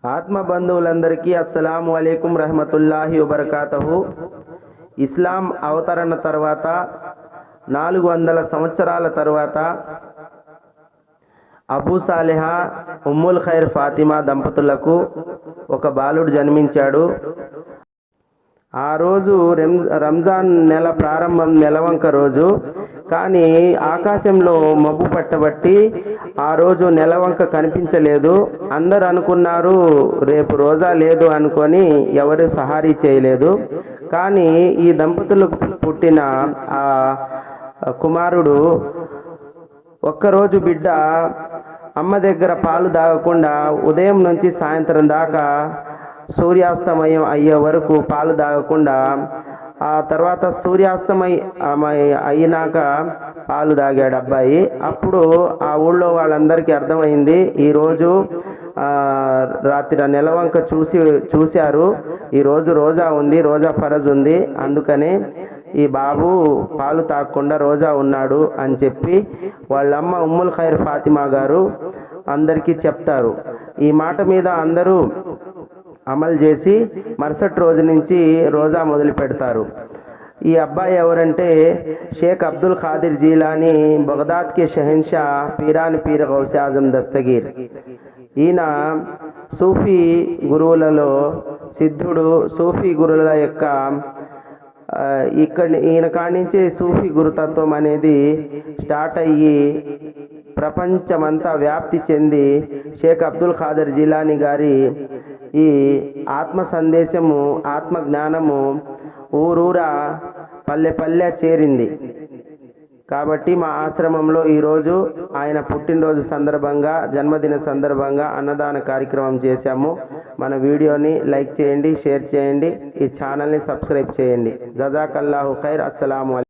ఆత్మ బంధువులందరికీ అస్సలాము అలైకుం రహమతుల్లాహి వబర్కాతహు. ఇస్లాం అవతరణ తర్వాత 400 సంవత్సరాల తర్వాత అబూ సాలెహా ఉమ్ముల్ ఖైర్ ఫాతిమా దంపతులకు ఒక బాలుడు జన్మించాడు. ఆ రోజు రంజాన్ నెల ప్రారంభం, నెలవంక రోజు. కానీ ఆకాశంలో మబ్బు పట్టబట్టి ఆ రోజు నెలవంక కనిపించలేదు. అందరు అనుకున్నారు రేపు రోజా లేదు అనుకొని ఎవరు సహారీ చేయలేదు. కానీ ఈ దంపతులకు పుట్టిన ఆ కుమారుడు ఒక్కరోజు బిడ్డ అమ్మ దగ్గర పాలు తాగకుండా ఉదయం నుంచి సాయంత్రం దాకా సూర్యాస్తమయం అయ్యే వరకు పాలు తాగకుండా, ఆ తర్వాత అయినాక పాలు తాగాడు అబ్బాయి. అప్పుడు ఆ ఊళ్ళో వాళ్ళందరికీ అర్థమైంది, ఈరోజు రాత్రి నెలవంక చూశారు, ఈరోజు రోజా ఉంది, రోజా ఫరజ్ ఉంది, అందుకనే ఈ బాబు పాలు తాగకుండా రోజా ఉన్నాడు అని చెప్పి వాళ్ళమ్మ ఉమ్ముల్ ఖైర్ ఫాతిమా గారు అందరికీ చెప్తారు. ఈ మాట మీద అందరూ అమలు చేసి మరుసటి రోజు నుంచి రోజా మొదలు పెడతారు. ఈ అబ్బాయి ఎవరంటే షేక్ అబ్దుల్ ఖాదిర్ జీలానీ, బగదాద్ కే షహన్షా, పీర్ గౌసే ఆజం దస్తగీర్. ఈయన సూఫీ గురువులలో సిద్ధుడు. సూఫీ గురువుల యొక్క ఈయన కానించి సూఫీ గురుతత్వం అనేది స్టార్ట్ అయ్యి ప్రపంచమంతా వ్యాప్తి చెంది షేక్ అబ్దుల్ ఖాదర్ జీలానీ గారి ఈ ఆత్మ సందేశము, ఆత్మ జ్ఞానము ఊరూరా పల్లె పల్లె చేరింది. కాబట్టి మా ఆశ్రమంలో ఈరోజు ఆయన పుట్టినరోజు సందర్భంగా, జన్మదిన సందర్భంగా అన్నదాన కార్యక్రమం చేశాము. మన వీడియోని లైక్ చేయండి, షేర్ చేయండి, ఈ ఛానల్ని సబ్స్క్రైబ్ చేయండి. జజాకల్లాహు ఖైర్. అస్సలాము అలైకుం.